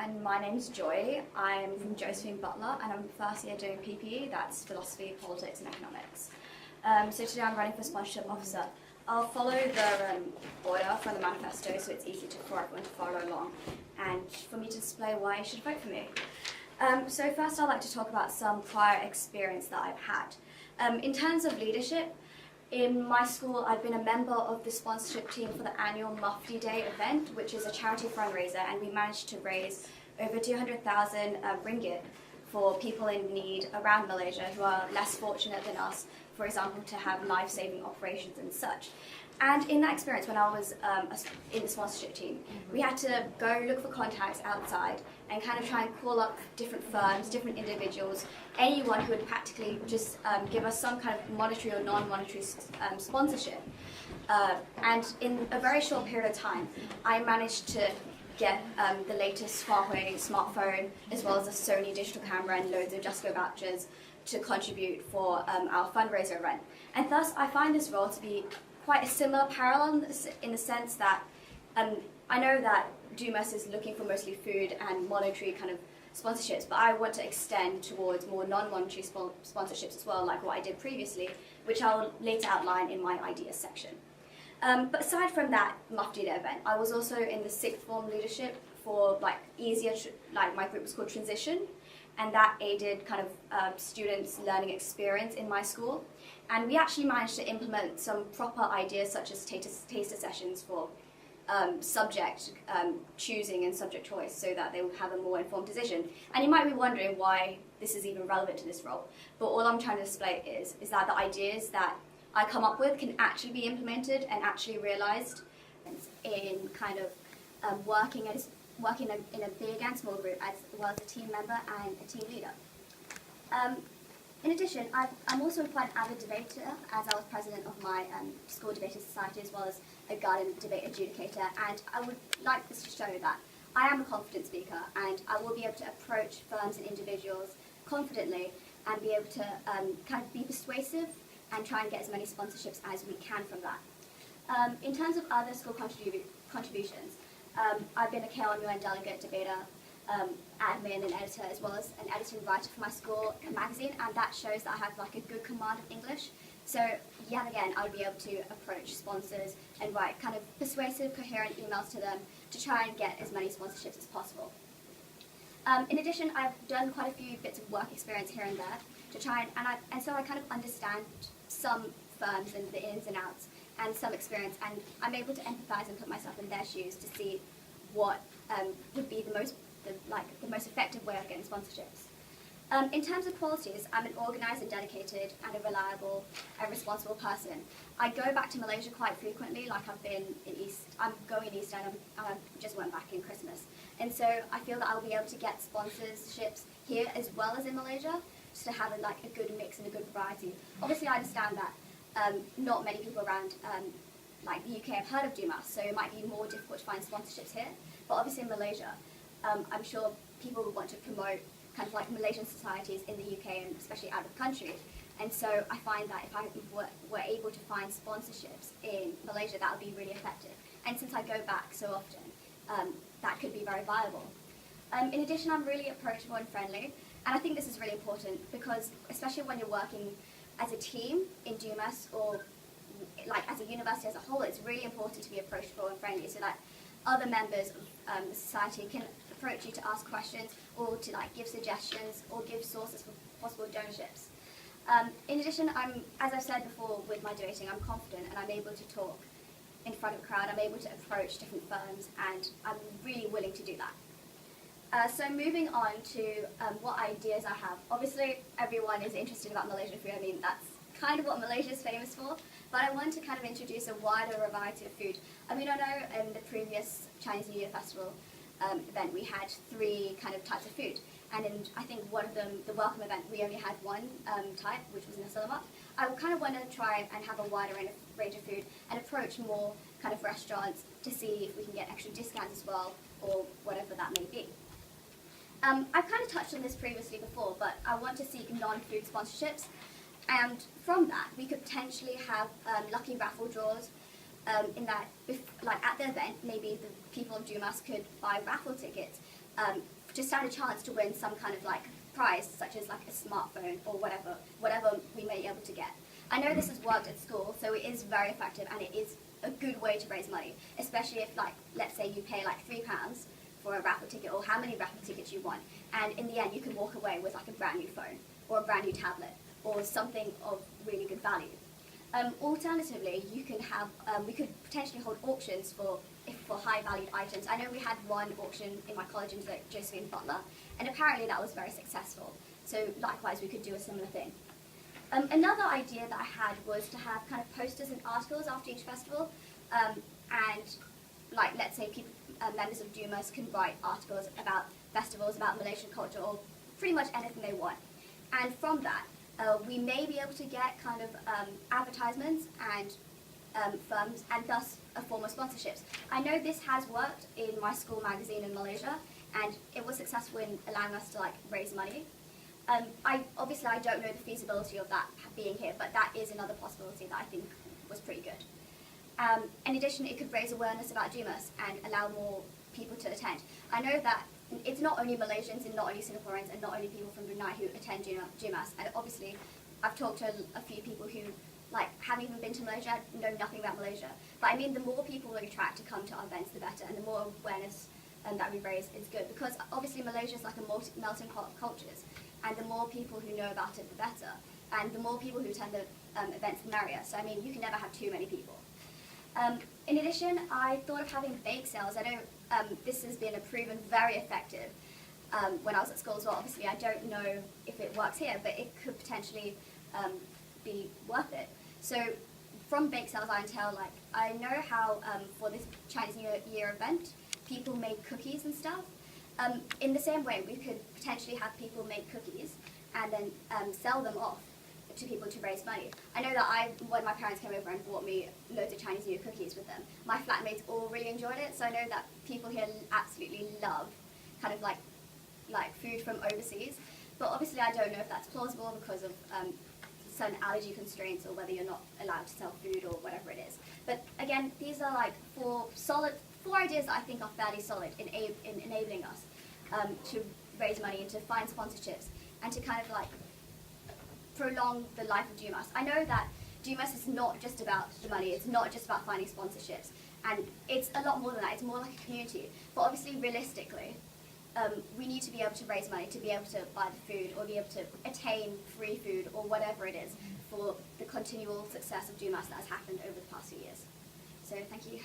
And my name's Joy. I'm from Josephine Butler and I'm first year doing PPE, that's Philosophy, Politics and Economics. So today I'm running for Sponsorship Officer. I'll follow the order from the manifesto so it's easy for everyone to follow along and for me to display why you should vote for me. So first I'd like to talk about some prior experience that I've had. In terms of leadership, in my school, I've been a member of the sponsorship team for the annual Mufti Day event, which is a charity fundraiser, and we managed to raise over 200,000 ringgit for people in need around Malaysia who are less fortunate than us, for example, to have life-saving operations and such. And in that experience, when I was in the sponsorship team, we had to go look for contacts outside and kind of try and call up different firms, different individuals, anyone who would practically just give us some kind of monetary or non-monetary sponsorship. And in a very short period of time, I managed to get the latest Huawei smartphone, as well as a Sony digital camera and loads of Just Go vouchers to contribute for our fundraiser event. And thus, I find this role to be quite a similar parallel in the sense that I know that Dumas is looking for mostly food and monetary kind of sponsorships, but I want to extend towards more non-monetary sponsorships as well, like what I did previously, which I'll later outline in my ideas section. But aside from that Mufti Day event, I was also in the sixth form leadership for my group was called Transition, and that aided kind of students' learning experience in my school. And we actually managed to implement some proper ideas such as taster sessions for subject choosing and subject choice so that they will have a more informed decision. And you might be wondering why this is even relevant to this role, but all I'm trying to display is that the ideas that I come up with can actually be implemented and actually realized in kind of working in a big and small group as well as a team member and a team leader. In addition, I'm also quite an avid debater, as I was president of my school debater society as well as a garden debate adjudicator, and I would like this to show that I am a confident speaker and I will be able to approach firms and individuals confidently and be able to kind of be persuasive and try and get as many sponsorships as we can from that. In terms of other school contributions, I've been a KLUN delegate debater, admin and editor, as well as an editor and writer for my school magazine, and that shows that I have like a good command of English. So yet again, I would be able to approach sponsors and write kind of persuasive, coherent emails to them to try and get as many sponsorships as possible. In addition, I've done quite a few bits of work experience here and there to try and so I kind of understand some firms and the ins and outs and some experience, and I'm able to empathize and put myself in their shoes to see what would be the most effective way of getting sponsorships. In terms of qualities, I'm an organised and dedicated and a reliable and responsible person. I go back to Malaysia quite frequently, like I've been in I'm going in Easter and I just went back in Christmas. And so I feel that I'll be able to get sponsorships here as well as in Malaysia, just to have a good mix and a good variety. Obviously I understand that not many people around the UK have heard of Dumas, so it might be more difficult to find sponsorships here. But obviously in Malaysia, I'm sure people would want to promote kind of like Malaysian societies in the UK and especially out of the country. And so I find that if I were able to find sponsorships in Malaysia, that would be really effective. And since I go back so often, that could be very viable. In addition, I'm really approachable and friendly. And I think this is really important because, especially when you're working as a team in Dumas or like as a university as a whole, it's really important to be approachable and friendly so that other members of the society can approach you to ask questions or to give suggestions or give sources for possible donorships. In addition, as I've said before with my debating, I'm confident and I'm able to talk in front of a crowd. I'm able to approach different firms and I'm really willing to do that. So moving on to what ideas I have. Obviously, everyone is interested about Malaysian food. I mean, that's kind of what Malaysia is famous for. But I want to kind of introduce a wider variety of food. I mean, I know in the previous Chinese New Year Festival event, we had 3 kind of types of food. And in, I think, one of them, the welcome event, we only had one type, which was nasi lemak. I kind of want to try and have a wider range of food and approach more kind of restaurants to see if we can get extra discounts as well, or whatever that may be. I've kind of touched on this previously before, but I want to seek non-food sponsorships, and from that we could potentially have lucky raffle draws in that, at the event, maybe the people of Dumas could buy raffle tickets to stand a chance to win some kind of like prize, such as like a smartphone or whatever we may be able to get. I know this has worked at school, so it is very effective and it is a good way to raise money, especially if, like, let's say you pay like £3 for a raffle ticket or how many raffle tickets you want, and in the end you can walk away with like a brand new phone or a brand new tablet or something of really good value. Alternatively, you can have, we could potentially hold auctions for high valued items. I know we had one auction in my college in Joyie Butler, and apparently that was very successful. So likewise, we could do a similar thing. Another idea that I had was to have kind of posters and articles after each festival, and like, let's say people, members of Dumas can write articles about festivals, about Malaysian culture, or pretty much anything they want. And from that, we may be able to get kind of advertisements and firms, and thus a form of sponsorships. I know this has worked in my school magazine in Malaysia, and it was successful in allowing us to like raise money. Obviously I don't know the feasibility of that being here, but that is another possibility that I think was pretty good. In addition, it could raise awareness about Dumas and allow more people to attend. I know that it's not only Malaysians and not only Singaporeans and not only people from Brunei who attend Dumas, and obviously I've talked to a few people who like haven't even been to Malaysia, know nothing about Malaysia. But I mean, the more people we attract to come to our events, the better, and the more awareness that we raise is good, because obviously Malaysia is like a melting pot of cultures, and the more people who know about it, the better, and the more people who attend the events, the merrier. So I mean, you can never have too many people. In addition, I thought of having bake sales. I know this has been proven very effective when I was at school as well. Obviously, I don't know if it works here, but it could potentially be worth it. So from bake sales, I know how for this Chinese New Year event, people make cookies and stuff. In the same way, we could potentially have people make cookies and then sell them off to people to raise money. I know that when my parents came over and bought me loads of Chinese New Year cookies with them, my flatmates all really enjoyed it, so I know that people here absolutely love kind of like food from overseas. But obviously I don't know if that's plausible because of certain allergy constraints, or whether you're not allowed to sell food or whatever it is. But again, these are like four ideas that I think are fairly solid in enabling us to raise money and to find sponsorships and to kind of like prolong the life of Dumas. I know that Dumas is not just about the money, it's not just about finding sponsorships, and it's a lot more than that, it's more like a community. But obviously, realistically, we need to be able to raise money to be able to buy the food or be able to attain free food or whatever it is for the continual success of Dumas that has happened over the past few years. So thank you.